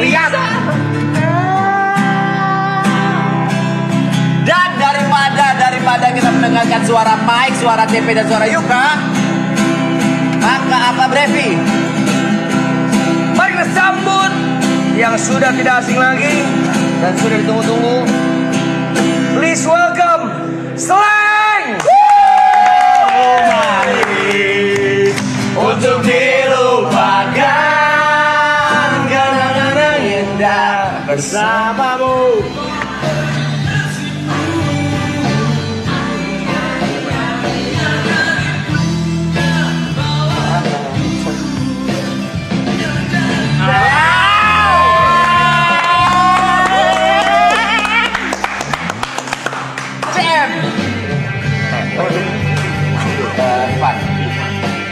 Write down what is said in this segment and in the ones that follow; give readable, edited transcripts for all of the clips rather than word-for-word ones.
lihat. Dan daripada kita mendengarkan suara Mike, suara TP dan suara Yuka, maka apa Brevi? Mari kita sambut yang sudah tidak asing lagi dan sudah ditunggu-tunggu. Please welcome Slang. Untuk dilupakan kenangan indah bersamamu.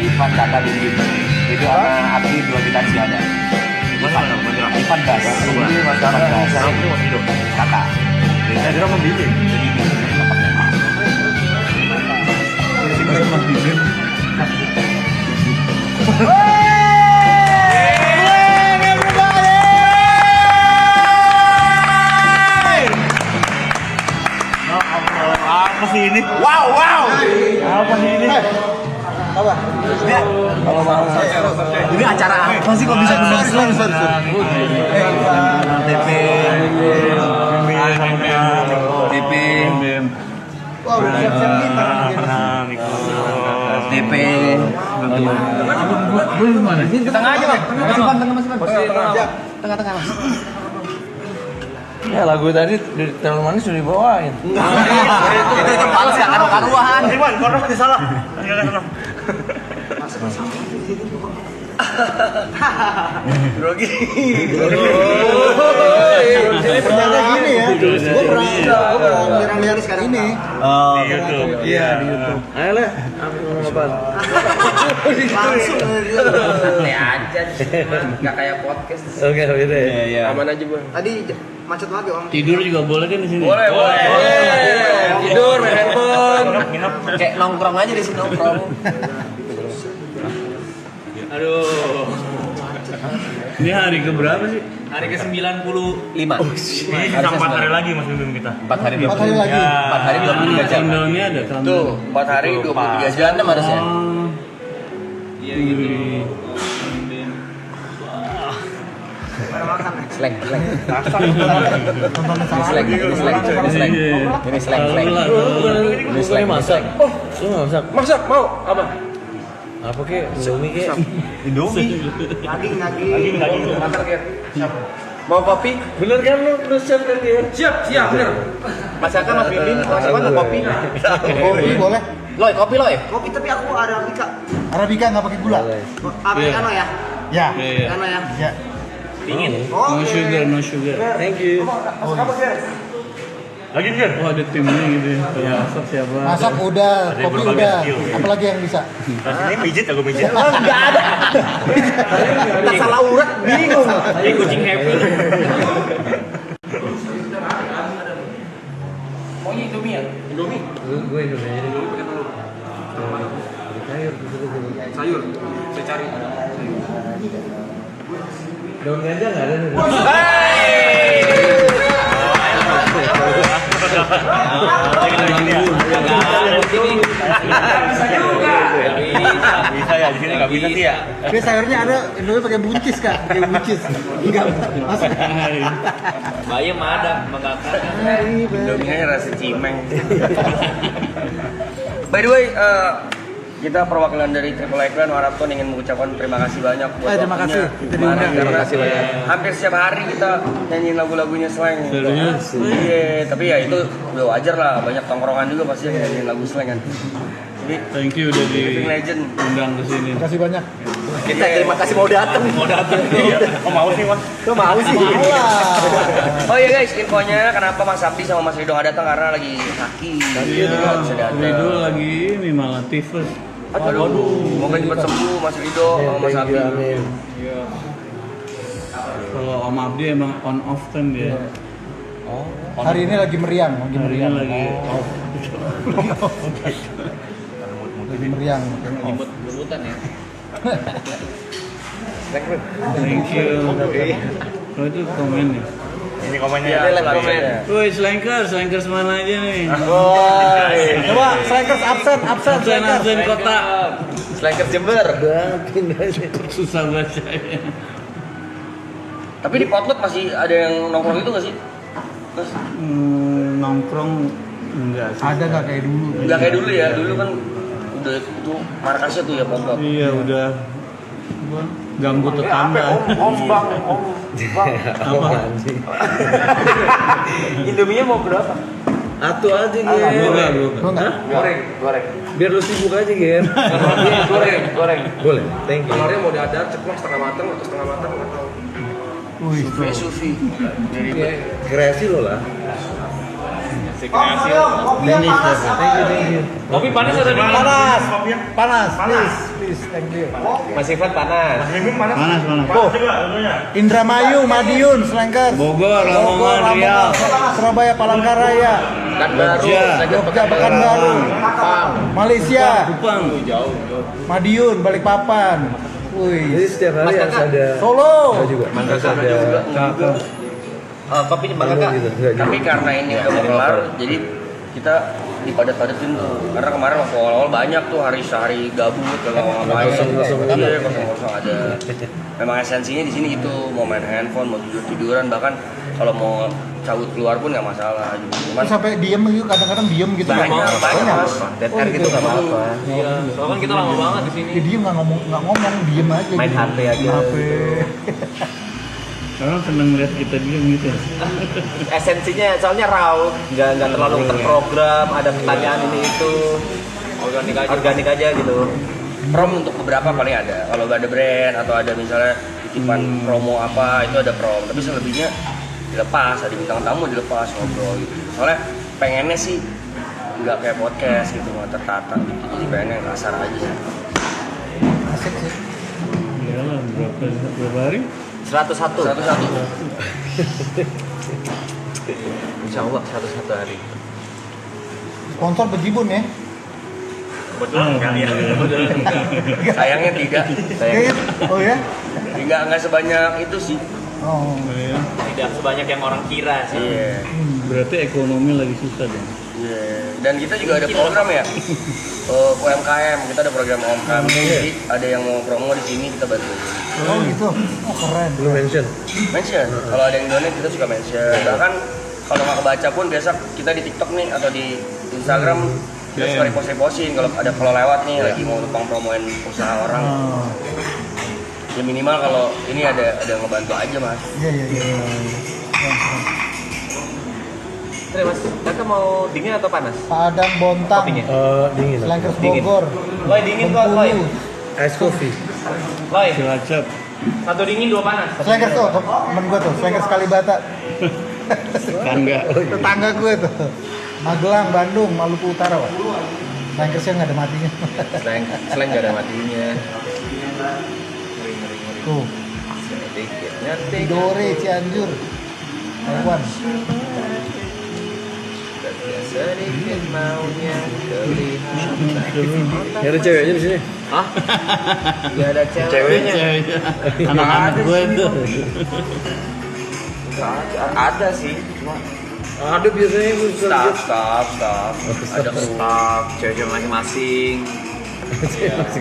Ivan kakak Bim itu sama Abdi dua gitarsi ada. Ivan gas. Ini masalah kakak. Saya kira mau bimbing. Apa sih ini? Wow. Apa sih ini? Apa? Ini acara apa sih kok bisa dibilang slang? TP. Wah, udah siap-siap kita. TP. Mana? Di tengah aja, Bang. Tengah-tengah Mas. Ya lagu tadi terlalu manis sudah dibawain. Itu balas gak karu-karuan. Iwan, korang masih salah. Grogi. Ini penjara gini ya. Gue pernah lihat sekarang ini. Oh, di YouTube. Iya di YouTube. Ayo lah, aku ngomong apa? Langsung. Santai aja. Enggak kayak podcast. Oke, gitu ya. Iya. Aman aja, Bang. Tadi macet lagi Om. Tidur juga boleh kan di sini? Boleh. Tidur, main handphone. Kayak nongkrong aja di sini nongkrong. Aduh. Ini hari ke berapa sih? Hari ke-95. Ini sisa 4 hari lagi Mas Bim kita. 4 hari 4 hari lagi. 4 hari 23 jam. Countdownnya ada countdown. Tuh, 4 hari 23 jam. 96 harusnya. Oh. Iya gitu. Slang. Ini slang. Masak. Oh, lu nggak masak? Masak mau apa? Apa kek? Indomie kek? Naging. Mau kopi? Bener kan lu udah siap kan dia? Siap, bener. Masakan Mas Bim, masakan atau kopi? Kopi boleh. Loy, kopi Loy. Kopi tapi aku Arabica. Arabica nggak pakai gula. Americano ya? Ya. Iya. Americano ya? Ya. Dingin. Oh, No sugar. Thank you. Lagi kan? Oh, ada timnya gitu ya. Yang masak siapa? masak udah, kopi berbagai udah. skill, ya. Apalagi yang bisa? Ini pijit aku pijit. Enggak ada. Tak salah urat, bingung. Jadi kucing happy. Maunya Indomie ya? Indomie. Gue Indomie aja. Sayur. Saya cari. Daun ganja nggak ada nih. Bisa ya, di sini nggak bisa sih ya. Ini sayurnya ada Indomie pakai buncis Kak, pakai buncis. Enggak. Masuk. Bayam ada, mengangkat. Indomie rasa cimeng. By the way, kita perwakilan dari Triple Icon Warapton ingin mengucapkan terima kasih banyak buat Terima kasih. waktunya. Kita diundang. Terima kasih banyak. Hampir setiap hari kita nyanyiin lagu-lagunya Slang. Serius? Iya, tapi ya itu udah wajar lah. Banyak tongkrongan juga pasti yang nyanyiin lagu Slang kan. Jadi Thank you udah living legend. diundang ke sini. Terima kasih banyak. Kita terima kasih mau datang. Oh mau sih Mas. Lo mau sih? Oh iya guys, infonya kenapa Mas Abdi sama Mas Rido nggak datang karena lagi sakit. Iya, Jadi nggak bisa datang. Rido lagi ini malah tifus. Aduh, semoga cepat sembuh Mas Rido sama Mas Abdi. Kalau Om Abdi emang on off kan dia. Hari ini lagi meriang, lagi Hari ini meriang. lagi off. Lagi meriang. Imut-imutan ya. Thank you. Oh itu komen nih. Ini komennya. Iya, live komen. Woi slankers mana aja nih? Coba Slankers absen Absen kota. Slankers Jember. Susah bacanya. Tapi di Potlot masih ada yang nongkrong itu nggak sih? Terus Nongkrong enggak sih. ada nggak kayak dulu? nggak kayak dulu ya, dulu kan udah itu markasnya tuh ya Potlot. Iya udah apa, ganggu tetangga. Apa? Indominya mau berapa? Atu aja Gen. Bukan. Goreng. Biar lu sibuk aja Gen. Goreng. Boleh. Thank you. Telurnya mau diadar, ceplok setengah matang atau setengah matang nggak tahu. Wih, Sufi. Kreasi lo lah. Kreasi. Dennis, thank you. Kopi panas atau dingin? Panas, please, thank you. Mas Ivan panas. Panas. Oh, Indramayu, Madiun, Slankers. Bogor, Lamongan, Riau. Surabaya, Palangkaraya, Pekanbaru, Jogja. Jogja, Pekanbaru, Malaysia, Kupang. Madiun, Balikpapan. Jadi Wih, setiap hari harus ada. Solo. Ada juga. Harus ada. Kopi Malu gitu. Enggak Tapi juga. karena ini udah mau kelar, jadi kita dipadat-padatin tuh. Karena kemarin waktu awal-awal banyak tuh hari sehari gabut, gak ngapain. Kosong-kosong. Iya, kosong-kosong ada. Memang esensinya di sini gitu, mau main handphone, mau tidur-tiduran, bahkan kalau mau cabut keluar pun nggak masalah. Cuman Sampai diem gitu, kadang-kadang diem gitu. banyak mas. Dead air gitu nggak apa-apa. Iya. Soalnya kan kita lama banget di sini. Ya, diem nggak ngomong, diem aja. Main gitu. HP aja. HP. Orang seneng lihat kita diem gitu. Esensinya soalnya raw, nggak terlalu terprogram, ada pertanyaan ini itu, organik aja gitu. Prom untuk beberapa paling ada. Kalau nggak ada brand atau ada misalnya titipan promo apa itu ada prom. Tapi selebihnya dilepas, ada bintang tamu dilepas ngobrol gitu. Soalnya pengennya sih nggak kayak podcast gitu, nggak tertata gitu. Jadi pengennya yang kasar aja. Asik sih. Iyalah berapa hari? 101. Satu-satu. Insya Allah 101 hari. Sponsor bejibun ya. Kebetulan kali ya. Sayangnya tidak. Oh ya? Nggak sebanyak itu sih. Oh. Iya. Tidak sebanyak yang orang kira sih. Iya. Berarti ekonomi lagi susah dong. Iya. Dan kita juga ada program ya. UMKM, kita ada program UMKM. Jadi ada yang mau promo di sini kita bantu. Oh gitu. Oh keren. Lu mention. Mention. Kalau ada yang donate kita suka mention. Bahkan kalau nggak kebaca pun biasa kita di TikTok nih atau di Instagram kita suka repost-repostin kalau lewat nih lagi mau numpang promoin usaha orang. Oh. Ya minimal kalau ini ada ngebantu aja mas. Iya. Terus Mas, Kakak mau dingin atau panas? Padang Bontang, Kopinya? Dingin. Slankers Dingin. Bogor, Loy dingin kok, Loy. Ice coffee. Loy, Cilacap. satu dingin dua panas. Slankers tuh, temen gue tuh, Slankers Kalibata, Tetangga. tetangga gue tuh, Magelang, Bandung, Maluku Utara, Pak. Slankersnya nggak ada matinya. Selain nggak ada matinya. Tuh, Sedikit ngerti. Dore, Cianjur, Taiwan. Sedikit maunya kelihatan. Ya ada ceweknya di sini. Hah? Gak ada ceweknya. Ceweknya. Anak-anak gue itu. Ada sih. Cuma Ada biasanya gue Staff. Ada staff, cewek-cewek masing-masing.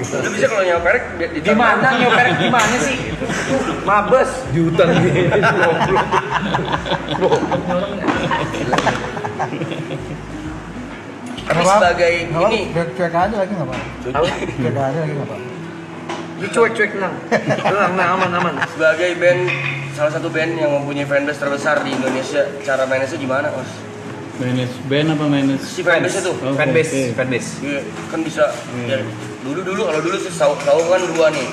Lu bisa kalau nyoperek Gimana nyoperek gimana sih? Mabes. di hutan gitu. Tapi sebagai ini cuek aja lagi nggak Pak? Cuek aja lagi nggak Pak? Lu cuek-cuek tenang. Tenang, aman. sebagai band salah satu band yang mempunyai fanbase terbesar di Indonesia, cara manage gimana mas? Manage band apa manage? Si fanbase itu Oh, Fanbase. iya, kan bisa ya, dulu kalau sih tahu kan dua nih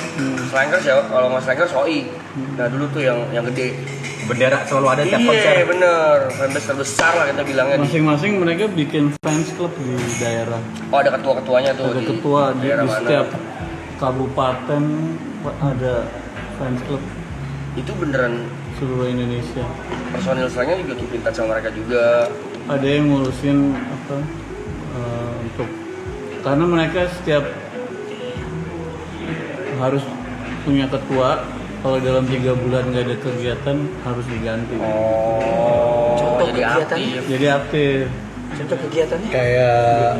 Slankers ya, kalau nggak Slankers SOI. Nah dulu tuh yang gede. Bendera selalu ada tiap konser. Iya bener, fanbase terbesar lah kita bilangnya. Masing-masing mereka bikin fans club di daerah. Oh ada ketua-ketuanya tuh. Ada di ketua di daerah mana. setiap kabupaten ada fans club Itu beneran seluruh Indonesia. personil Slanknya juga keep in touch sama mereka juga. Ada yang ngurusin apa untuk karena mereka setiap harus punya ketua kalau dalam 3 bulan nggak ada kegiatan harus diganti. Oh, Contoh jadi kegiatannya? aktif. Jadi aktif, Contoh kegiatannya? Kayak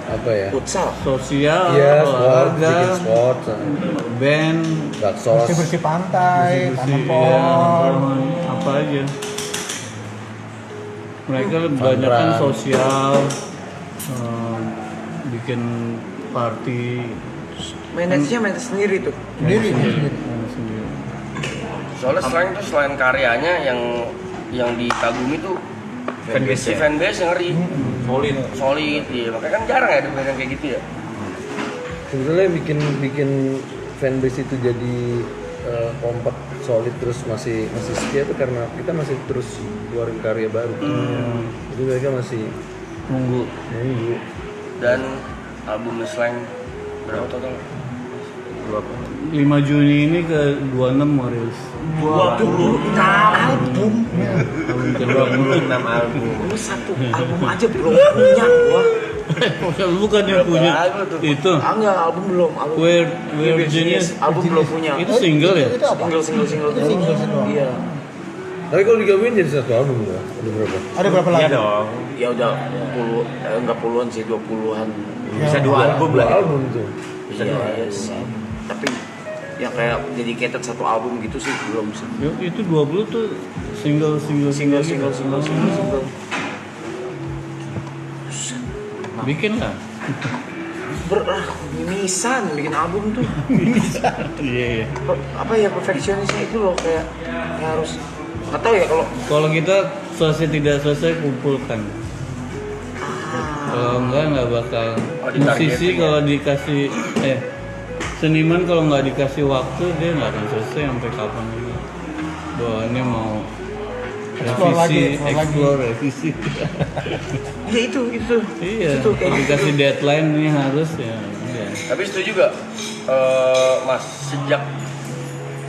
apa ya? Futsal. sosial, Iya, sport, olahraga, bikin sport, band, baksos. Bersih-bersih pantai, tanam iya, pohon. apa aja. Mereka banyak kan run. sosial, bikin party Manage-nya manage sendiri tuh. Sendiri. sendiri. Soalnya selain karyanya yang dikagumi tuh Fanbase ya? fanbase yang ngeri, Solid. solid, iya. Makanya kan jarang ya ada band yang kayak gitu ya. Sebetulnya bikin fanbase itu jadi kompak, solid, terus masih setia tuh karena kita masih terus keluarin karya baru. Jadi mereka masih Nunggu. nunggu. Dan album Slang berapa total? 5 Juni ini ke 26 mau rilis. 26 album. Album kedua. 26 album. Lu satu album aja belum punya gua. Bukan yang punya lagu tuh? itu. Enggak, album belum. Album. Where Genius album belum punya. itu single ya? Itu apa? Single Itu single doang. Iya. Tapi kalau digabungin jadi satu album ya? Ada berapa? Ada berapa Iya lagu? dong. Ya udah enggak puluhan sih, 20-an. Bisa 2 album Dua lah. album tuh. Iya sih. Tapi yang kayak dedicated satu album gitu sih belum sih. Itu 20 tuh single. Single. Bikin lah. Mimisan bikin album tuh. Iya. Apa ya, perfeksionisnya itu loh, kayak harus nggak tahu ya kalau Kalau kita selesai tidak selesai kumpulkan. Kalau nggak bakal. Oh, ditargetin Musisi ya? kalau dikasih seniman kalau nggak dikasih waktu dia nggak akan selesai sampai kapan lagi. Bawaannya mau revisi, explore, revisi. ya itu Iya. itu kayak Kalau gitu. dikasih deadline ini harus ya. Udah. Tapi setuju gak, Mas, sejak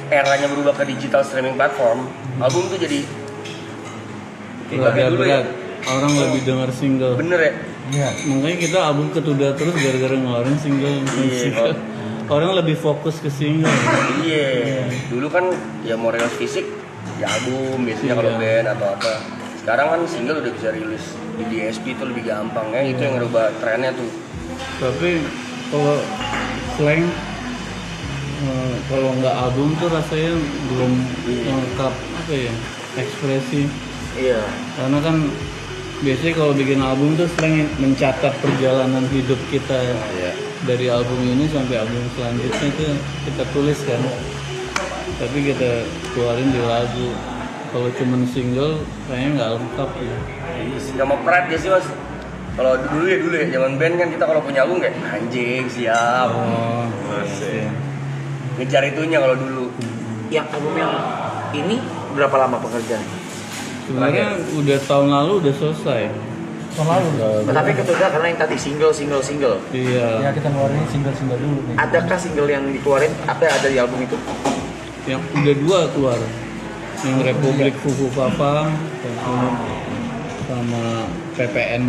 eranya berubah ke digital streaming platform, album tuh jadi nggak kayak dulu ya. Berat. Orang lebih dengar single. Bener ya? Iya. Makanya kita album ketunda terus gara-gara ngeluarin single. Iya. Orang lebih fokus ke single. Iya. Dulu kan ya mau rilis fisik di album biasanya kalau Iya. band atau apa. Sekarang kan single udah bisa rilis di DSP itu lebih gampang ya. Itu yang ngerubah trennya tuh. Tapi kalau Slang kalau nggak album tuh rasanya belum lengkap apa ya, ekspresi. Iya. Karena kan biasanya kalau bikin album tuh Slang mencatat perjalanan hidup kita dari album ini sampai album selanjutnya tuh kita tulis kan. Tapi kita keluarin di lagu. Kalau cuman single kayaknya nggak lengkap ya. Sama pride gak sih, Mas? Kalau dulu ya zaman band kan kita kalau punya album kayak anjing siap. Oh, iya. Ngejar itunya kalau dulu. Yang album yang ini berapa lama pekerjaan? Sebenarnya udah tahun lalu udah selesai. Tahun lalu. Tapi ketunda karena yang tadi single. Ya Iya. kita ngeluarin single dulu nih. Adakah single yang dikeluarin ada di album itu? Yang udah 2 keluar. Yang Republik Fufu Papa sama PPN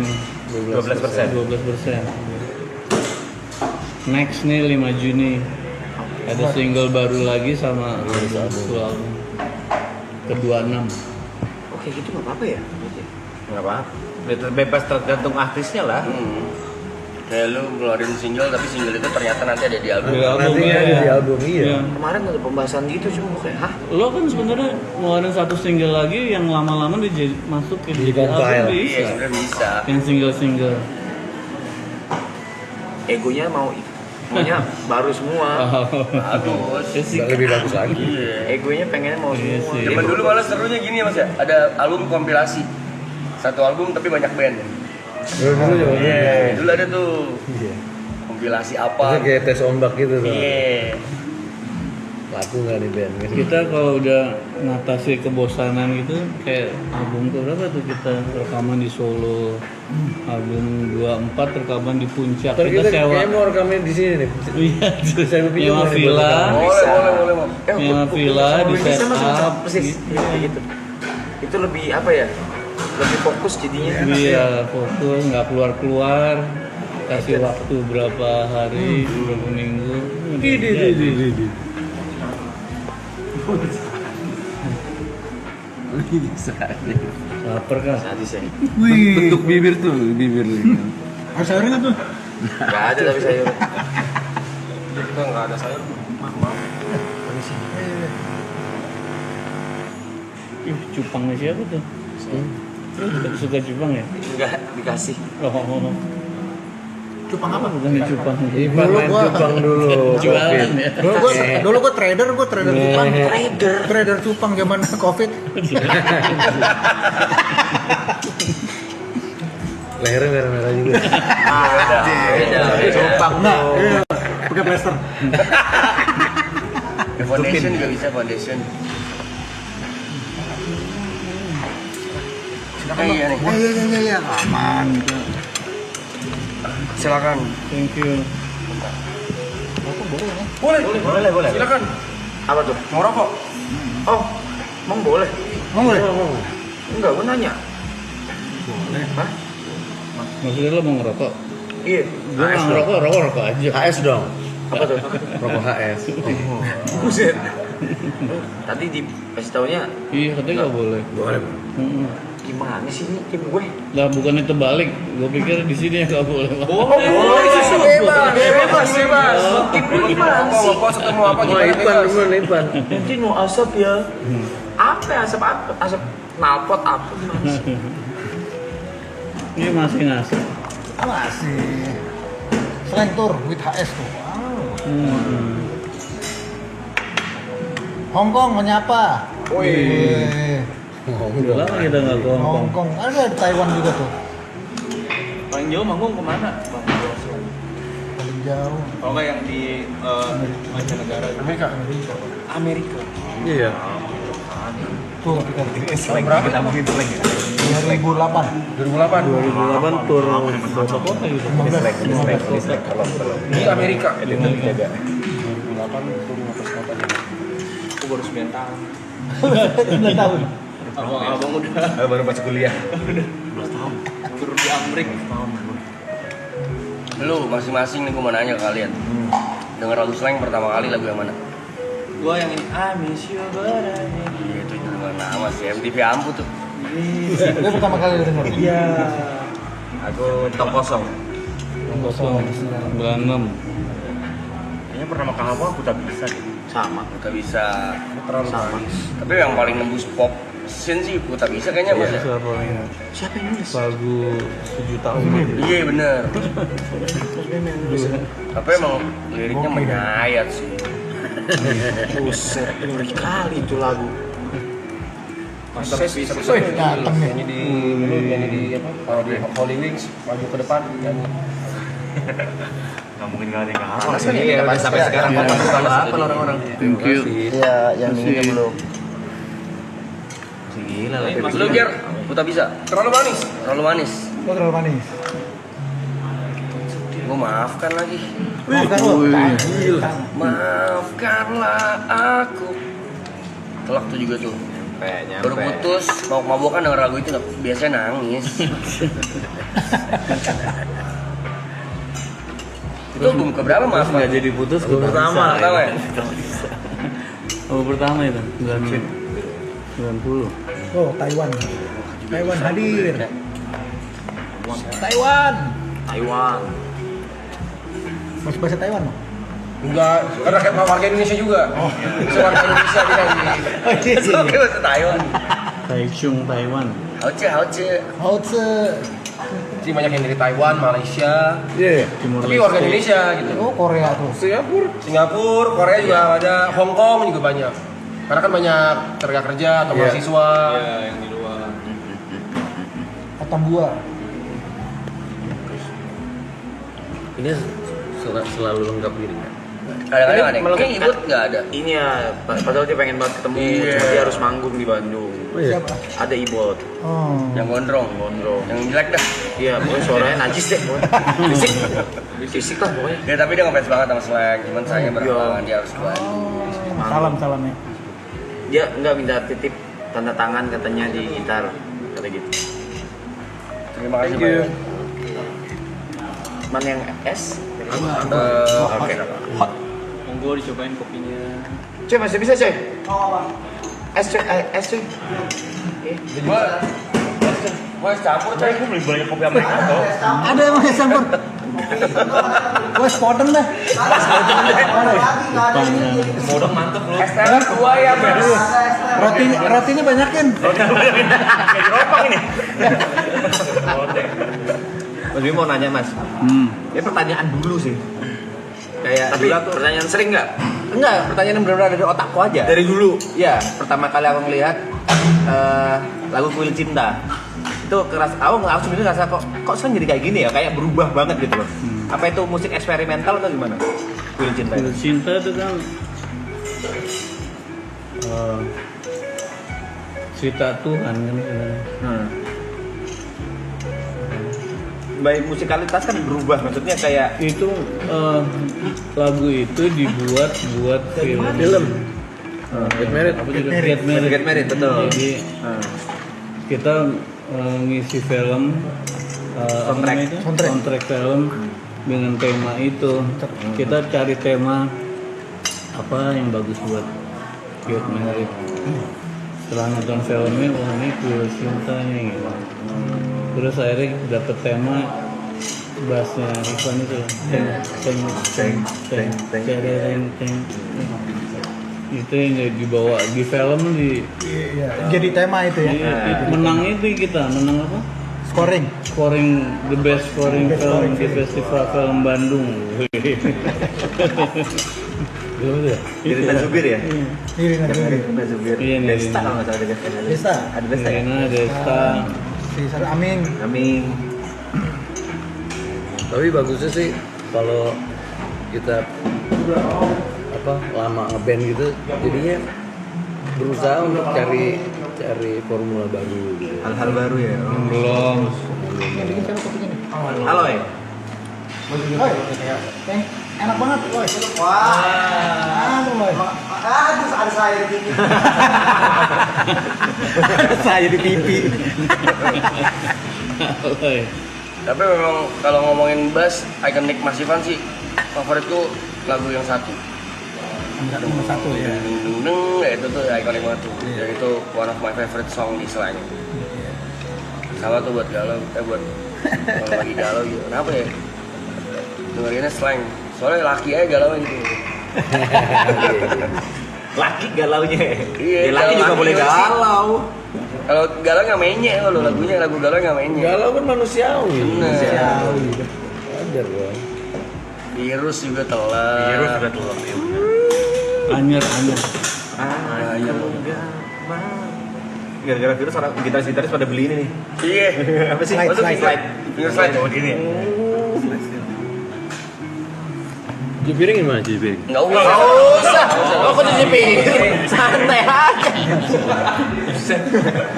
12%. Next nih 5 Juni ada single baru lagi sama album ke-26. Oke, gitu nggak apa-apa ya? Nggak apa? Bebas tergantung artisnya lah. Kayak lu ngeluarin single tapi single itu ternyata nanti ada di album. Di album, Nanti ada iya. di album, iya. Iya. Kemarin ada pembahasan gitu, cuma kayak hah? Lo kan sebenarnya ngeluarin 1 single lagi yang lama-lama masukin Di di album compile. Iya bisa. sebenarnya bisa. Yang single-single. Egonya maunya baru semua. Bagus. Lebih bagus lagi. Iya. Egonya pengennya mau Iya semua. sih. Zaman dulu malah serunya gini ya Mas ya. Ada album kompilasi. Satu album tapi banyak band. Dulu juga Iya, dulu ada tuh Iya. kompilasi Itu apa. kayak tes ombak gitu tuh. Iya. Laku nggak nih band? Kita kalau udah ngatasi kebosanan gitu kayak album ke berapa tuh kita rekaman di Solo, album 24 rekaman di Puncak, Ntar kita sewa kayaknya mau rekaman di sini nih. iya Saya pinjam nyewa nih buat villa, rekaman. Boleh, Mas. nyewa villa di Bisa set mas, up persis. gitu. Gitu. Itu lebih apa ya? Lebih fokus jadinya. Iya fokus nggak keluar kasih waktu berapa hari berapa minggu. Bisa aja. Lapar kan? Sadis ya. Bentuk bibir tuh, bibir nih. Ada sayurnya tuh. Gak ada tapi sayur. Kita nggak ada sayur. Ih, cupangnya siapa tuh? Suka cupang ya? Enggak dikasih. Oh. Cupang apa? Bukan di cupang. Ivan main cupang dulu. Jualan ya. Dulu gua trader cupang. Trader cupang zaman Covid. Lehernya merah-merah juga. Beda. Cupang Nah, pakai plester. Foundation juga bisa foundation. Silakan iya nih. Iya. Aman. Silakan. Thank you. Boleh. Silakan. Apa tuh? Mau rokok? Oh, emang boleh? Mau boleh? Enggak, gue nanya. Maksudnya lo mau ngerokok? Iya. Gue nggak ngerokok, rokok aja. HS dong. Apa tuh? Rokok HS. Buset. Tadi dikasih taunya Iya, katanya nggak boleh. boleh. Mm-mm. Gimana sih ini tim gue? Lah bukan itu balik. Gue pikir di sini nggak boleh. Bebas. Tim gue gimana sih? Mau ketemu apa Mau Ivan. Mungkin mau asap ya. Apa ya, asap apa? Asap knalpot apa gimana sih? Ini masih ngasih. Masih. Slang tour with HS tuh. Hongkong menyapa. Wih. Udah lama kita nggak ke Hongkong. Hongkong. Ada di Taiwan juga tuh. Paling jauh manggung kemana, Bang? Paling jauh. Kalau nggak yang di mancanegara? Amerika. Iya. Tuh kita Kita mungkin slang ya. 2008. 2008 tur berapa kota gitu? 15 Kalau Di Amerika. itu dijaga. 2008 tur atas kota. Aku baru 9 tahun. 9 tahun. Abang udah Baru masuk kuliah. tur di Amerika. Lu masing-masing nih gue mau nanya ke kalian. Denger lagu slang pertama kali lagu yang mana? Gua yang ini I miss you but I need you. Iya itu dengan nama sih MTV Ampu tuh. Dia pertama kali denger. Iya. Aku tong kosong. 96. Kayaknya pertama kali aku tak bisa deh. Sama. Kita bisa. Terlalu Sama. manis. Tapi yang paling nembus pop scene sih aku tak bisa kayaknya mas ya. Siapa yang Siapa yang nulis? lagu 7 tahun itu? Iya bener. Tapi emang liriknya menyayat sih. Buset, ngeri kali itu lagu. Dateng nih. Nyanyi di apa? Kalau di Holy Wings maju ke depan nyanyi. Nggak mungkin nggak ada yang nggak hafal. Panas kan ini Udah sampai sekarang kan masih hafal orang-orang. Thank you. Iya, yang ini belum. Si gila lah. Lu Ger, aku tak bisa. Terlalu manis. Terlalu manis. Kok terlalu manis? Gue maafkan lagi. Maafkan lo. Maafkanlah aku. Telak tuh juga tuh. Baru putus, mau mabokan denger lagu itu biasanya nangis. Itu album keberapa maaf? Nggak jadi putus gue Pertama ya? Oh pertama itu 90. Oh, Taiwan. Taiwan hadir. Taiwan. Taiwan. Masih bahasa Taiwan loh. Enggak, karena kayak warga Indonesia juga. Oh, warga Indonesia dia nyanyi. Itu kayak bahasa Taiwan. Taichung Taiwan. Hauce. Hauze. Sih banyak yang dari Taiwan, Malaysia. Iya. Timur Tapi warga Indonesia gitu. Oh, Korea tuh. Singapura, Korea juga ada, Hong Kong juga banyak. Karena kan banyak tenaga kerja atau Iya. mahasiswa. Iya, yang di luar. Atambua. Ini selalu lengkap diri kan? Kadang-kadang ada. Melengkapi. Kayak Ibut nggak ada. Ini ya, padahal dia pengen banget ketemu, Iya. cuma dia harus manggung di Bandung. Oh iya. Siapa? Ada Ibot, Oh. Yang gondrong, yang jelek dah. iya, pokoknya suaranya najis deh, pokoknya. Fisik, fisik lah pokoknya. Ya tapi dia ngefans banget sama slang, cuman sayangnya berhalangan dia harus keluar. Salam ya. Dia nggak minta titip tanda tangan katanya di gitar, kata gitu. Terima kasih banyak. Mana yang S? Oke. Monggo dicobain kopinya. Cuy masih bisa cuy. Es cuy, es cuy. Gua campur coy. Gue beli banyak kopi americano. Ada emang es campur. Gue spoten dah. Modong mantep lu. Es teh 2 ya, Mas. Rotinya banyakin. Kayak di ropang ini. Mas Bimo mau nanya mas. Ya pertanyaan dulu sih. Kayak Tapi dulu aku pertanyaan sering nggak? enggak, pertanyaan yang benar-benar dari otakku aja. Dari dulu. Iya, pertama kali aku ngelihat lagu Kuil Cinta. Itu keras, aku sebenarnya ngerasa kok sekarang jadi kayak gini ya, kayak berubah banget gitu loh. Apa itu musik eksperimental atau gimana? Kuil Cinta itu. Kuil Cinta itu kan cerita Tuhan kan sebenarnya. Baik musikalitas kan berubah, maksudnya kayak Itu lagu itu dibuat buat film. Get Married. Apa juga Get Married. Get Married, betul. Jadi kita ngisi film Soundtrack. soundtrack film dengan tema itu. Kita cari tema apa yang bagus buat Get Married. Setelah nonton filmnya, wah ini Kuil Cinta nih gitu. Terus akhirnya dapet tema bassnya Ivan itu teng. Itu yang dibawa di film Jadi tema itu ya. menang itu kita menang apa? Scoring. The best scoring film di Festival Film Bandung. Irina Zubir ya? Irina Zubir. Irina Zubir. Iya, nih. Desta kalau nggak salah juga. Desta. Ada Desta ya? Irina Desta. Si Sarah Aming. Amin. Tapi bagusnya sih kalau kita lama ngeband gitu, jadinya berusaha untuk cari formula baru gitu. Hal-hal baru ya. Belum. Halo ya. Enak banget, Boy. Wah. Aduh, Boy. Ada saya di pipi. Saya di pipi. Tapi memang kalau ngomongin bass, ikonik Mas Ivan sih favoritku lagu yang satu. Nomor 1 ya. Deng, itu tuh ikonik banget tuh. Dan itu one of my favorite song di Slang. Sama tuh buat galau, buat kalau lagi galau gitu. Kenapa ya? Dengerinnya Slang. Soalnya laki aja galauin gitu. Laki galaunya. Iya, Ya, laki juga laki boleh sih. galau. Kalau galau nggak menye kalau lagunya, lagu galau nggak menye. Galau kan manusiawi. Bener. Wajar dong. Virus juga telat. Virus udah tua. Anyer. Ah, iya. Gara-gara virus orang gitaris pada beli ini nih. Iya. Apa sih? Slide, Maksud slide. slide. Virus slide. Oh gini. Cuci piring gimana cuci piring? Nggak usah. Oh, kok cuci piring? Santai aja.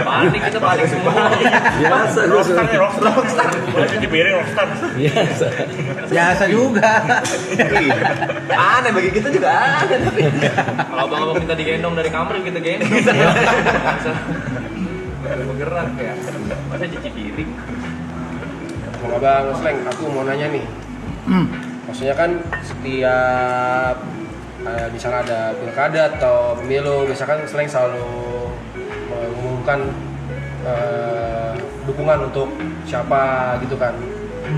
Panik kita panik semua. Biasa Rockstar nih, rockstar. Boleh cuci piring rockstar. Biasa. Biasa juga. Aneh bagi kita juga aneh tapi. Kalau abang-abang minta digendong dari kamar kita gendong. Bergerak ya. Masa cuci piring. Kalau Bang Sleng, aku mau nanya nih. Maksudnya kan setiap misalnya ada pilkada atau pemilu, misalkan Sleng selalu mengumumkan dukungan untuk siapa gitu kan.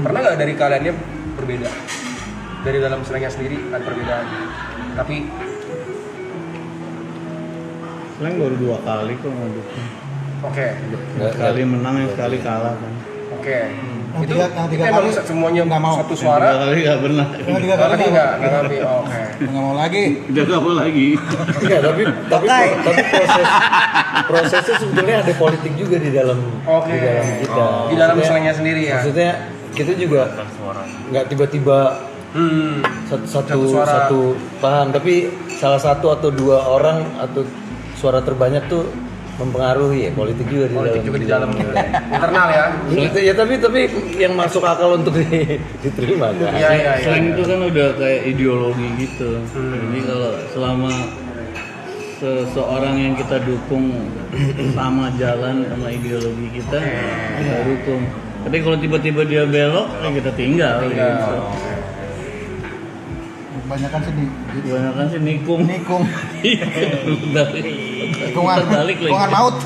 Pernah nggak dari kaliannya berbeda? Dari dalam Slengnya sendiri ada perbedaan. Tapi Slang baru 2 kali kok ngedukung. oke. Sekali menang, yang sekali kalah kan. Oke. Yang Itu tiga emang kali semuanya nggak mau. satu 3 suara. kali nggak pernah. Yang 3 Oh, kali tadi nggak ngambil. Oke. nggak mau lagi. Udah nggak mau lagi. Iya, tapi prosesnya sebetulnya ada politik juga di dalam Oke. di dalam kita. Di dalam Maksudnya- Slengnya sendiri ya. Maksudnya kita juga nggak tiba-tiba Satu suara. satu paham, tapi salah satu atau 2 orang atau suara terbanyak tuh mempengaruhi ya politik juga di Politik dalam juga di dalam internal ya. Ya tapi yang masuk akal untuk diterima kan. Iya iya iya. Slang itu kan udah kayak ideologi gitu. Jadi kalau selama seseorang yang kita dukung sama jalan sama ideologi kita dukung. Tapi kalau tiba-tiba dia belok, ya kita tinggal. Gitu. kebanyakan sih Kebanyakan sih nikung. nikung, Balik. nikungan Terbalik lagi. nikungan maut.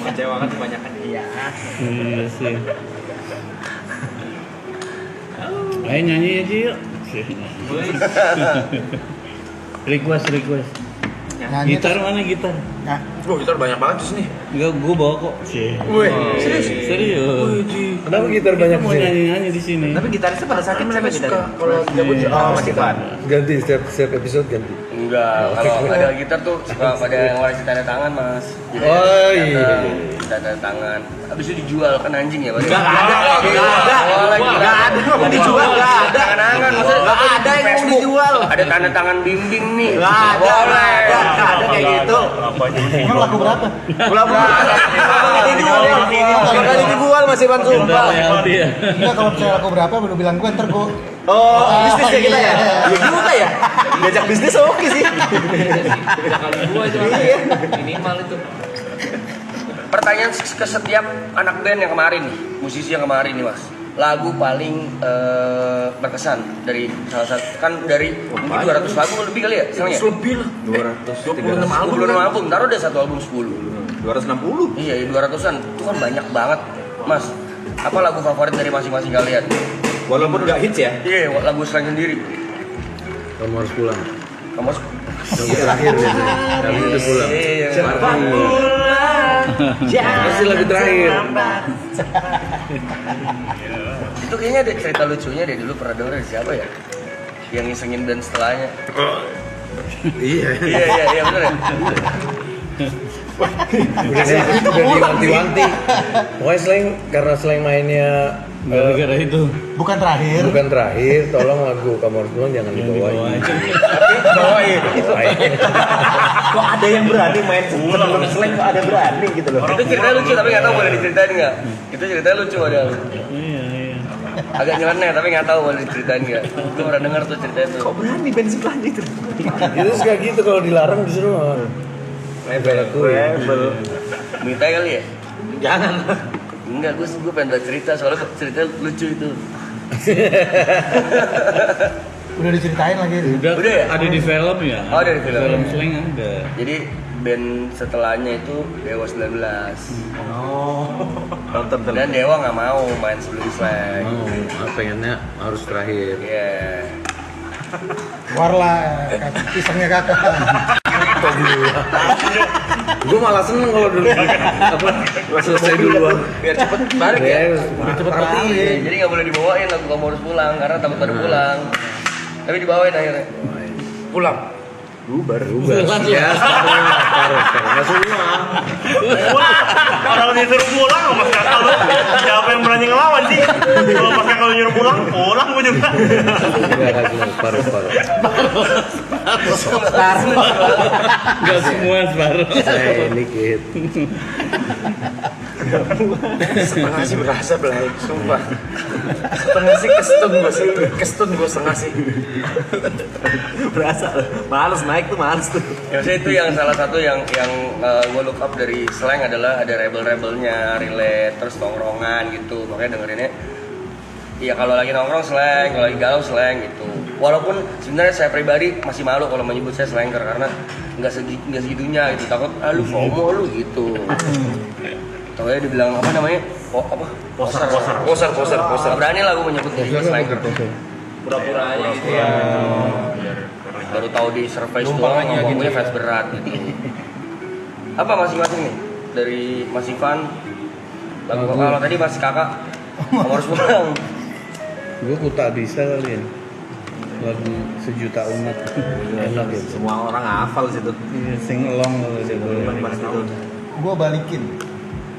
Kecewakan kebanyakan iya. Iya sih. Ayo nyanyi aja yuk. Request. Nyanyi Gitar mana gitar? Nah, Bro, gitar banyak banget di sini. Enggak, gua bawa kok. Wih, Serius. Kenapa gitar banyak Mau sih? nyanyi di sini. Tapi gitarisnya pada saat ini siapa gitar? Kalau gabut Mas Ivan. Ganti setiap episode ganti. Enggak, kalau ada gitar tuh suka pada yang ngasih tanda tangan mas. Jadi Oh, iya. tanda tangan. Habis itu dijual kan anjing ya mas. Enggak ada. Mau dijual enggak ada. Tangan-tangan maksudnya Enggak ada yang mau dijual. Ada tanda tangan bimbing nih. Enggak ada. Boleh. Enggak ada kayak gitu. emang lagu berapa? Pura-pura. Makanya dijual Mas Ivan sumpah. Royalty ya. Enggak, kalau misalnya lagu berapa baru bilang gue ntar gue Oh, bisnis kayak kita ya? Iya. Ya juga ya? Diajak bisnis oke sih. Iya. Pertanyaan ke setiap anak band yang kemarin nih, musisi yang kemarin nih mas. Lagu paling berkesan dari salah satu kan dari mungkin 200 lagu lebih kali ya? Sebenarnya? Lebih lah. 226 album. 26 album, taruh deh satu album 10. 260. Iya, 200-an. Itu kan banyak banget, Mas. Apa lagu favorit dari masing-masing kalian? Walaupun enggak hits ya. Iya, lagu slang sendiri. Kamu harus pulang. Kamu harus Yang terakhir biasanya. Kami itu pulang. Iya. Pasti lagu terakhir. Itu kayaknya ada cerita lucunya deh, dulu pernah denger dari siapa ya? Yang ngisengin band setelahnya. Iya. Iya, bener ya? Udah diwanti-wanti. Pokoknya slang karena slang mainnya Gara-gara itu. bukan terakhir. bukan terakhir, tolong lagu Kamu Harus Pulang jangan dibawain. Kok ada yang berani main sebelum slang kok ada berani gitu loh. Itu ceritanya lucu tapi nggak tahu boleh diceritain nggak? Itu ceritanya lucu ada. Iya. Agak nyeleneh tapi nggak tahu boleh diceritain nggak? Itu pernah dengar tuh ceritanya tuh. Kok berani band sebelah itu? Itu suka gitu kalau dilarang disuruh rebel aku. Minta kali ya? Jangan. Enggak, gue pengen cerita soalnya cerita lucu itu. Udah diceritain lagi. Udah ya? ada di film ya? Oh, ada di film. Film slang ada. Jadi band setelahnya itu Dewa 19. Nonton Dan Dewa nggak mau main sebelum slang. Pengennya harus terakhir. Iya. Warla pisangnya kakak. Gue malah seneng kalau dulu selesai duluan. Biar cepet balik ya. Cepet balik. Jadi nggak boleh dibawain lagu Kamu Harus Pulang karena takut pada pulang. Tapi dibawain akhirnya. pulang. Bubar. Ya, separuh. Nggak semua. Kalau disuruh pulang, Mas Kakak lu siapa yang berani ngelawan sih? Kalau Mas Kakak lu nyuruh pulang gue juga. Nggak semua, separuh. Enggak semua separuh. Saya dikit. setengah sih berasa belai, sumpah. Setengah sih kestun gue setengah sih. Berasa, males naik tuh males tuh. Ya maksudnya itu yang salah satu yang gue look up dari slang adalah ada rebel-rebelnya, relate, terus tongkrongan gitu. Makanya dengerinnya iya kalau lagi nongkrong slang, kalau lagi galau slang gitu. Walaupun sebenarnya saya pribadi masih malu kalau menyebut saya slanker karena nggak segitunya gitu. Takut lu FOMO lu gitu. Tahu-tahu dibilang apa namanya? Poser. Nggak berani lah gue menyebut diri slanker. Pura-pura aja gitu ya. Baru tahu di survei doang ngomongnya fans berat gitu. Apa masing-masing nih dari Mas Ivan? Lagu kalau tadi Mas Kakak Kamu Harus Pulang. Gue tak bisa kali ya. Lagu Sejuta Umat. Enak ya. Semua orang hafal situ. Iya, sing along kalau dia boleh. Gue balikin.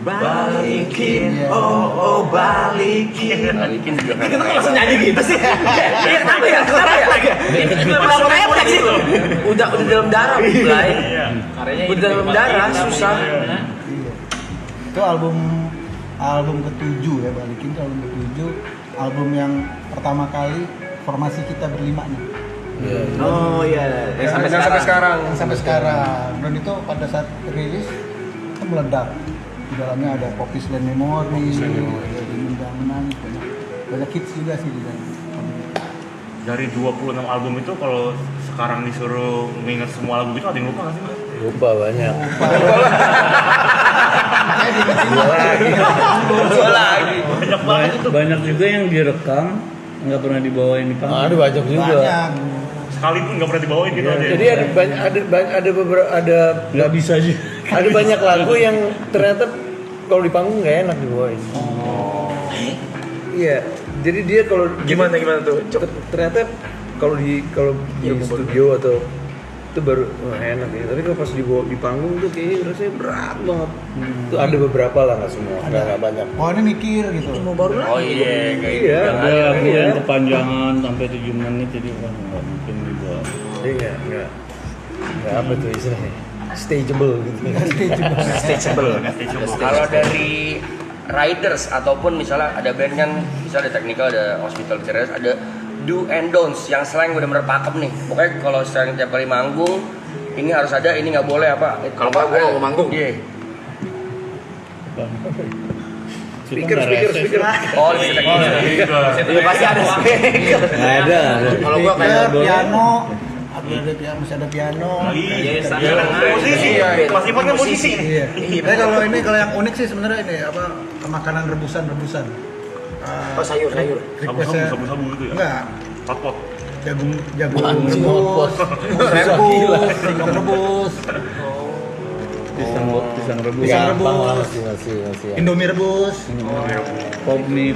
Balikin, oh balikin. Balikin juga kan. Kita langsung nyanyi gitu sih. Iya kenapa ya? Lagunya udah sih. Udah dalam darah, mulai. Udah dalam darah, susah. Itu album ke-7 ya, balikin itu album ke-7, album yang pertama kali formasi kita berlima nih. Oh iya, yang sampai sekarang. Yang sampai sekarang. Dan itu pada saat rilis itu meledak. Di dalamnya ada Poppy Slam Memory, ada Dinda Menangis, banyak hits juga sih di dalam. dari 26 album itu kalau sekarang disuruh nginget semua lagu itu ada yang lupa nggak sih Mas? Lupa banyak. Banyak juga yang direkam nggak pernah dibawain di panggung. Ada banyak juga. Banyak. Sekalipun nggak pernah dibawain gitu aja. Jadi ada beberapa Nggak bisa aja. ada banyak lagu yang ternyata kalau di panggung nggak enak dibawain. Iya. Jadi dia kalau Gimana tuh? ternyata kalau di studio atau itu baru enak ya. Tapi kalau pas dibawa di panggung tuh kayaknya rasanya berat banget. Tuh ada beberapa lah, nggak semua, nggak banyak. Oh ini mikir gitu. Oh iya, kayak Iya. Ada lagu yang kepanjangan sampai 7 menit jadi wah nggak mungkin dibawa. Jadi nggak apa tuh istilahnya, stageable gitu. Kalau dari riders ataupun misalnya ada band kan, misalnya ada technical, ada hospital ceres, ada do and don'ts yang slang bener-bener pakem nih. Pokoknya kalau slang tiap kali manggung ini harus ada, ini nggak boleh apa? Kalau nggak gue nggak mau manggung. Iya. Speaker. Oh, di technical. Iya pasti ada speaker. Nggak ada. Kalau gue kayak piano, masih ada piano. Musisi, Mas Ivan kan musisi. Iya. Tapi kalau yang unik sih sebenarnya ini apa makanan rebusan. oh sayur. Requestnya Sabu-sabu gitu ya? enggak Hotpot. jagung rebus, singkong rebus, Pisang rebus. pisang rebus, masih. indomie rebus. Pop mie.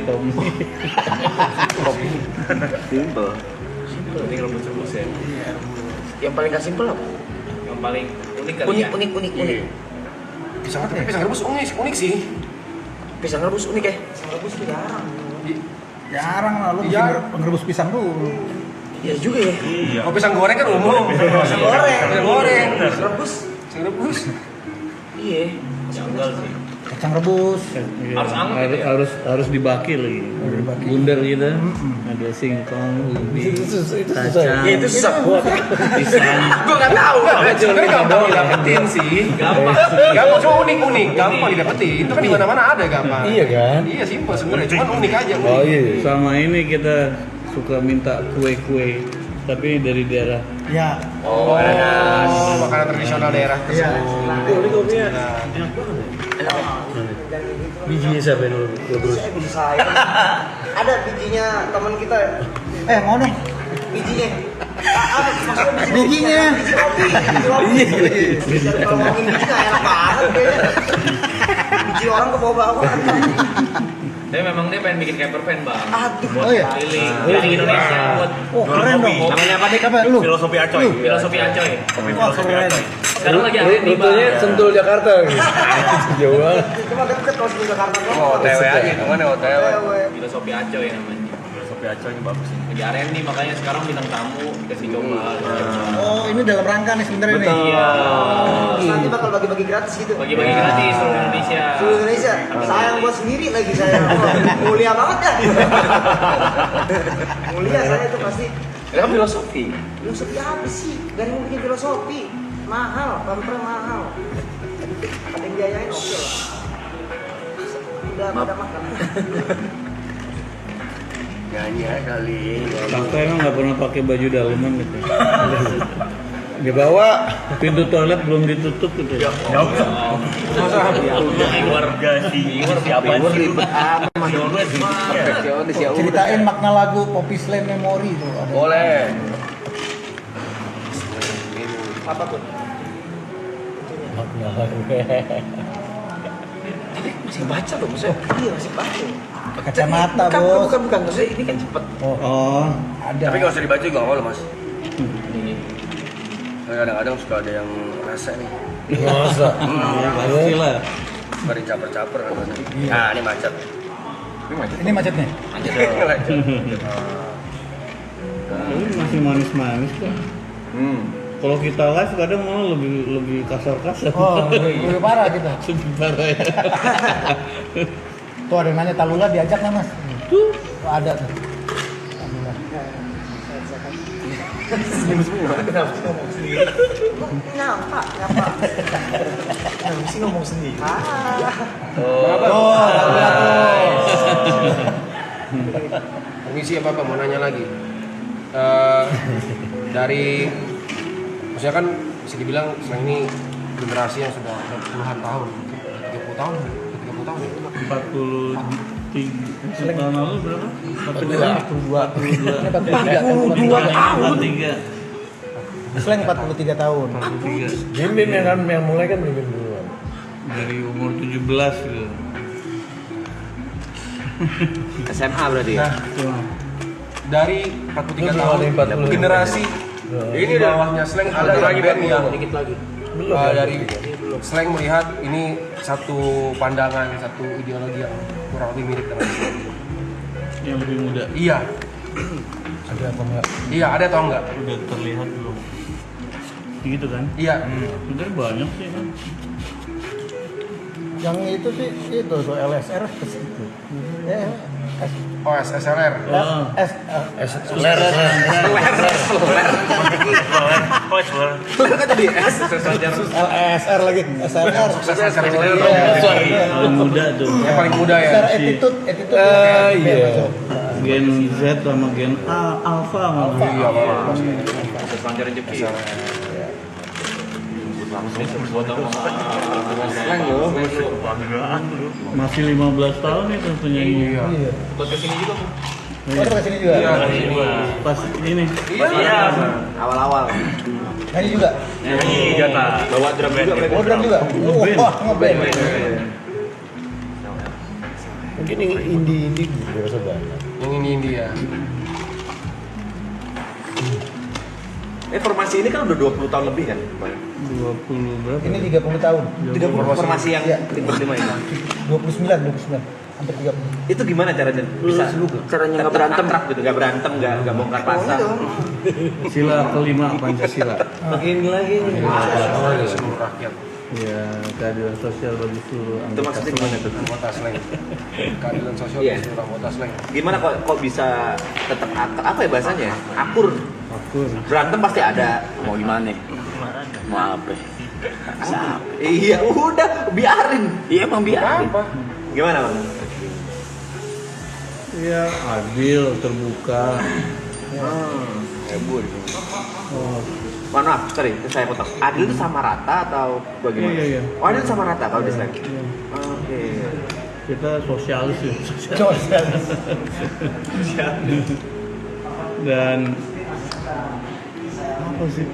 Simple. Ini rebus-rebus ya. Yang paling gak simpel apa? Yang paling unik kali ya. Unik. Pisang rebus unik sih. Pisang rebus unik ya? Jarang lah lu ngerebus pisang dulu. Iya juga ya. Iya. Oh pisang goreng kan umum. Pisang goreng. Pisang rebus. Iya. Janggal sih. Kacang rebus. Harus anget ya? Harus dibaki lagi. Bundar gitu. Ada singkong, ubi, kacang, Ya itu susah. pisang. Gue nggak tahu. Sebenarnya gampang didapetin sih. Gampang cuma unik. Gampang didapetin. Itu kan di mana-mana ada gampang. Iya kan? Iya simpel sebenarnya. Cuman unik aja. Oh iya. Sama ini kita suka minta kue-kue tapi dari daerah. Ya. Oh, makanan tradisional daerah Iya. tersebut. Ini kopinya bijinya siapa yang lu terus? Biji saya. Ada bijinya teman kita. Mau dong. Bijinya. Apa maksudnya Bijinya. Biji kopi. Kalau ngomongin biji nggak enak banget kayaknya. Biji orang ke bawah-bawah. Tapi memang dia pengen bikin camper van bang. Aduh. Oh iya. Keliling Indonesia buat Keren dong. Namanya apa nih? Apa lu? Filosofi Acoy. Filosofi Acoy. Filosofi Acoy. Sekarang lagi ada di Rutenya bang. Sentul Jakarta gitu. Jauh banget. Cuma deket kalau di Jakarta. Oh, OTW aja, kemana OTW? Filosofi Acoy namanya. Filosofi Acoy ini bagus nih. Lagi R&D makanya sekarang bintang tamu dikasih coba. Oh ini dalam rangka nih sebenarnya nih. Iya. Terus nanti bakal bagi-bagi gratis gitu. Bagi-bagi gratis seluruh Indonesia. Seluruh Indonesia. Sayang buat sendiri lagi saya. Mulia banget ya. Mulia saya itu pasti. Itu kan filosofi. Filosofi apa sih? Gak ada yang bikin filosofi. Mahal, pamper mahal. Ada yang biayain oke lah. Udah pada makan. Nyanyi aja kali. Kakak emang nggak pernah pakai baju daleman gitu. Dia bawa Pintu toilet belum ditutup gitu. Keluarga sih. Siapa sih? Ceritain makna lagu Poppy Slam Memory tuh. Ada. Boleh. Apa tuh? Masih baca loh maksudnya. Iya masih baca. Kacamata bos. Bukan maksudnya ini kan cepet. Oh, Ada. Tapi nggak usah dibaca juga nggak apa-apa mas. Kadang-kadang suka ada yang rasa nih. masa. pasti lah. Bari caper-caper katanya. Nah ini macet. Ini macetnya. Macet. Tapi masih manis-manis kok. Kalau kita live kadang malah lebih kasar-kasar. Oh, lebih parah kita. Lebih parah ya. Tuh ada yang nanya Talula diajak nggak mas? Tuh ada tuh. Talula. Nyapa. Sih ngomong sendiri. Permisi apa mau nanya lagi? dari maksudnya kan bisa dibilang slang ini generasi yang sudah puluhan tahun, 30 tahun ya? 43 tahun lalu berapa? 43. Slang 43 tahun. 43. Bim yang kan yang mulai kan Bim duluan. Dari umur 17 gitu. SMA berarti ya? Nah, dari 43 Belum tahun ada yang 40. generasi ini di bawahnya slang ada lagi band yang Dikit lagi. dari slang melihat ini satu pandangan, satu ideologi yang kurang lebih mirip dengan slang. Yang lebih muda. Iya, Ada apa enggak? iya ada atau enggak? Udah terlihat belum? Gitu kan? Iya. Sebenarnya banyak sih kan. Yang itu sih itu tuh LSR ke situ. Oh SSLR. Oh, Kan tadi S. LSR lagi. SRR. yang muda tuh. Yang paling muda ya. Secara attitude Iya. Gen Z sama Gen Alpha malah. Iya, Pak. Selancar rezeki. Masih 15 tahun itu penyanyi. Iya. Buat kesini juga Bu. Oh, terus sini juga. Iya, di sini. Pas ini. Iya. Awal-awal. Nyanyi juga. Bawa drum juga mereka. Oh, drum juga. Wah, ngeband. Mungkin yang indie berasa banyak. Yang ini India. Formasi ini kan udah 20 tahun lebih kan? 20 berapa? Ini 30 tahun. 30 formasi yang Iya. berlima ini. 29. Hampir 30. Itu gimana caranya? Bisa caranya nggak berantem gitu, nggak berantem, nggak bongkar pasang. Sila kelima Pancasila. Begini lagi. Seluruh rakyat. Ya, keadilan sosial bagi seluruh Itu anggota. maksudnya gimana tuh? Anggota slang. Keadilan sosial Iya. di seluruh anggota slang. Gimana kok bisa tetap apa ya bahasanya? Akur. Akur. Berantem pasti ada. Mau gimana? Mau apa? Iya, udah biarin. Iya emang biarin. Apa? Gimana Bang? Ya, adil, terbuka. Oh, Mohon maaf, sorry, saya potong. Adil itu sama rata atau bagaimana? Iya. Oh, adil sama rata kalau di slang. iya. Oke. Kita sosialis ya. Sosialis. Dan apa sih?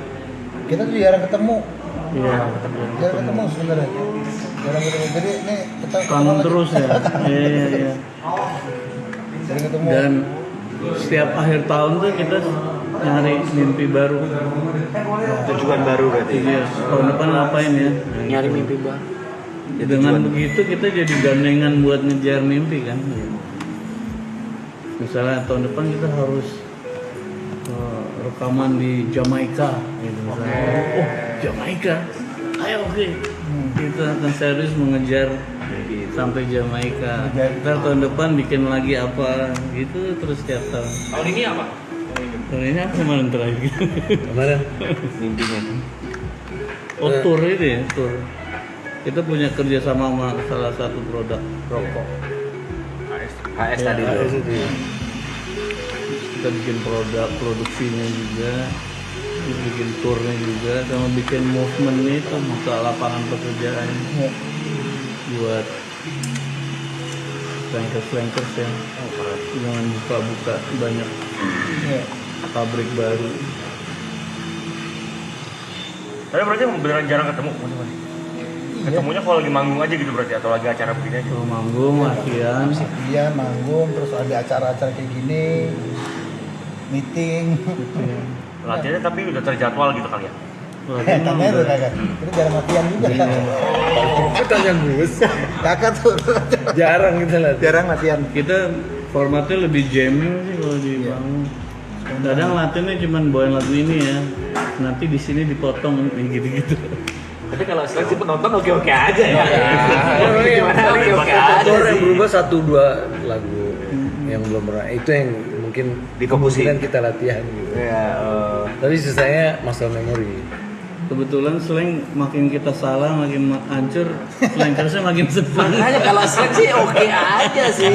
Kita tuh jarang ketemu. Iya. Jarang ketemu sebenarnya. Jarang ketemu. Jadi ini kita Kangen terus ya. Iya. Sering ketemu. Dan setiap akhir tahun tuh kita nyari mimpi baru. Tujuan baru berarti. Iya, tahun depan ngapain ya? Nyari mimpi bang. Dengan begitu kita jadi gandengan buat ngejar mimpi kan. Misalnya tahun depan kita harus rekaman di Jamaika gitu misalnya. Oh, Jamaika. Ayo oke. Kita akan serius mengejar sampai Jamaika. Ntar tahun depan bikin lagi apa gitu terus tiap tahun. Tahun ini apa? Tahun ini apa kemarin terakhir? Kemarin Mimpinya. Oh tour itu ya, tour. Kita punya kerjasama sama salah satu produk rokok. HS Ya, tadi HS tuh. itu. Kita bikin produk, produksinya juga, terus bikin tournya juga, sama bikin movement itu buka lapangan pekerjaan buat slankers yang jangan buka banyak pabrik baru. Tapi berarti beneran jarang ketemu teman-teman. Ketemunya kalau lagi manggung aja gitu berarti atau lagi acara begini aja. Kalau manggung, latihan, Iya, manggung, terus ada acara-acara kayak gini, meeting. Latihannya tapi udah terjadwal gitu kali ya. Tanya tuh kakak, itu jarang latihan juga. tanya Gus. Kakak tuh Jarang kita lihat. jarang latihan. kita formatnya lebih jamming sih kalau di manggung. Kadang latihannya cuma bawain lagu ini ya, nanti di sini dipotong gitu-gitu. Tapi kalau seleksi penonton oke-oke aja ya. Gimana Oke-oke aja yang sih. berubah 1-2 lagu yang belum pernah. Itu yang mungkin Difokusin. kemungkinan kita latihan gitu. Ya, Tapi sisanya muscle memory. Kebetulan slang makin kita salah makin hancur, slankersnya makin semangat. makanya kalau seleksi oke aja sih.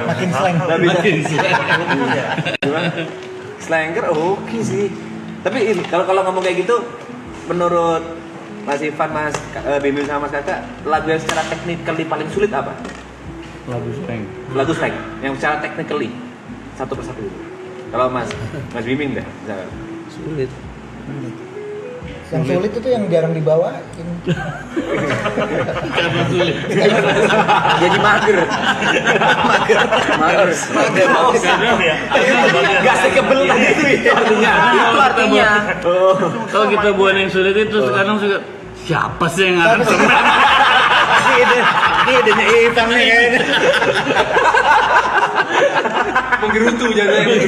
Makin slang. Nggak bisa. Makin slang. Slanger oke sih. Tapi kalau ngomong kayak gitu, menurut Mas Ivan, Mas Bimim sama Mas Kakak, lagu yang secara technically paling sulit apa? Lagu slang. Lagu slang yang secara technically satu persatu. Kalau Mas Bimim deh, misalkan. Sulit. Yang sulit itu yang jarang dibawain. Karena sulit. Jadi mager. Kadang ya. Gak sekebel gitu ya artinya. Itu artinya. Kalau kita buat yang sulit itu sekarang juga siapa sih yang akan Ini idenya Ivan nih kayaknya. Menggerutu jadinya.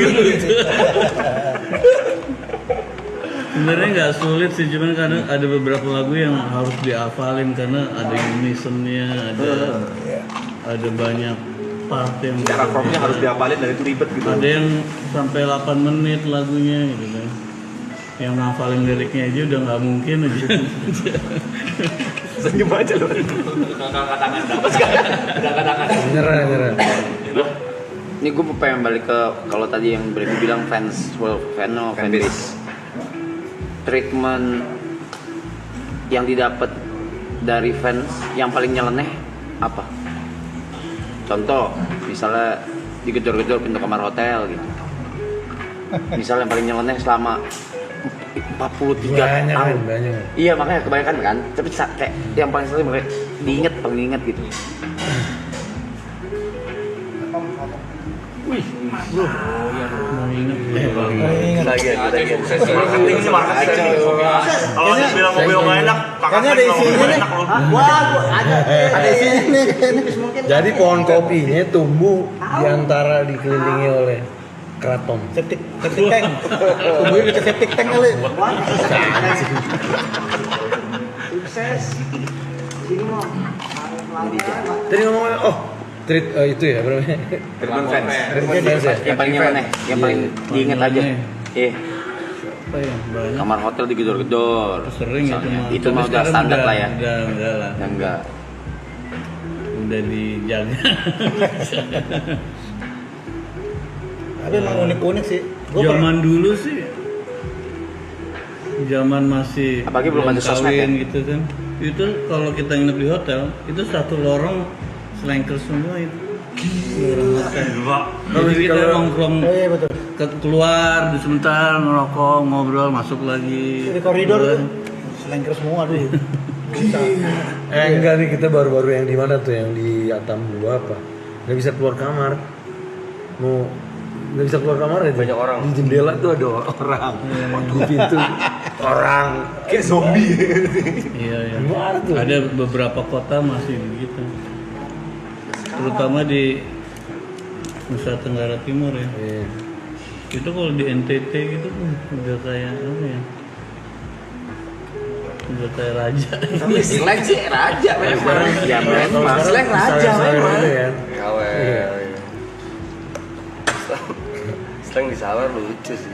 Sebenarnya nggak sulit sih, cuman kadang ada beberapa lagu yang harus dihafalin karena ada unison-nya, ada banyak part yang Cara formnya harus dihafalin dan itu ribet gitu. ada yang sampai 8 menit lagunya gitu kan. Yang ngafalin liriknya aja udah nggak mungkin aja. Senyum aja loh. Angkat tangan. Nyerah. Ini gue pengen balik ke kalau tadi yang Brady bilang fanbase. Treatment yang didapat dari fans yang paling nyeleneh apa? Contoh, misalnya digedor-gedor pintu kamar hotel gitu. Misalnya yang paling nyeleneh selama 43 tahun. Banyak. Iya makanya kebanyakan kan. Tapi kayak yang paling sering paling diinget gitu. Lagi. Penting sih marketing. Kalau ada bilang mobil nggak enak, Kayaknya ada isinya nih. Ada isinya nih. Jadi pohon kopinya tumbuh di dikelilingi oleh keraton. Septic tank. Tumbuhnya ke septic tank kali. Sukses. Sini mau. Tadi ngomongnya itu ya berapa? Treatment fans. Treatment fans ya. Yang paling nyeleneh, yang paling diinget aja. Apa ya, banyak. Kamar hotel digedor-gedor. Sering itu Misalnya. mah. Itu Tapi mah udah sekarang standar lah ya. Udah lah. Yang enggak. Udah dijaga. Tapi emang unik-unik sih. Zaman dulu sih, zaman masih Apalagi belum ada sosmed kawin ya? gitu kan. Itu kalau kita nginep di hotel, itu satu lorong slankers semua itu. Lorong hotel. Jadi kita nongkrong Iya betul. keluar sebentar ngerokok, ngobrol, masuk lagi. Di koridor tuh selengker semua dulu. Enggak nih, kita baru-baru yang di mana tuh, yang di Atambua apa? Nggak bisa keluar kamar. Nggak bisa keluar kamar ya? Banyak orang. Di jendela tuh ada orang. Di pintu orang. Kayak zombie. Iya. Gimana tuh? Ada beberapa kota masih begitu. Terutama di Nusa Tenggara Timur ya. Iya. Itu kalau di NTT gitu udah kayak apa ya? Udah kayak raja. Tapi slang sih raja memang. Ya memang slang raja memang. Kawel. Slang disawer lucu sih.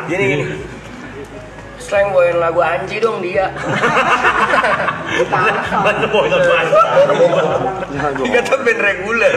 Gini. Slang bawain lagu Anji dong dia. Bantu boy. Kata band reguler.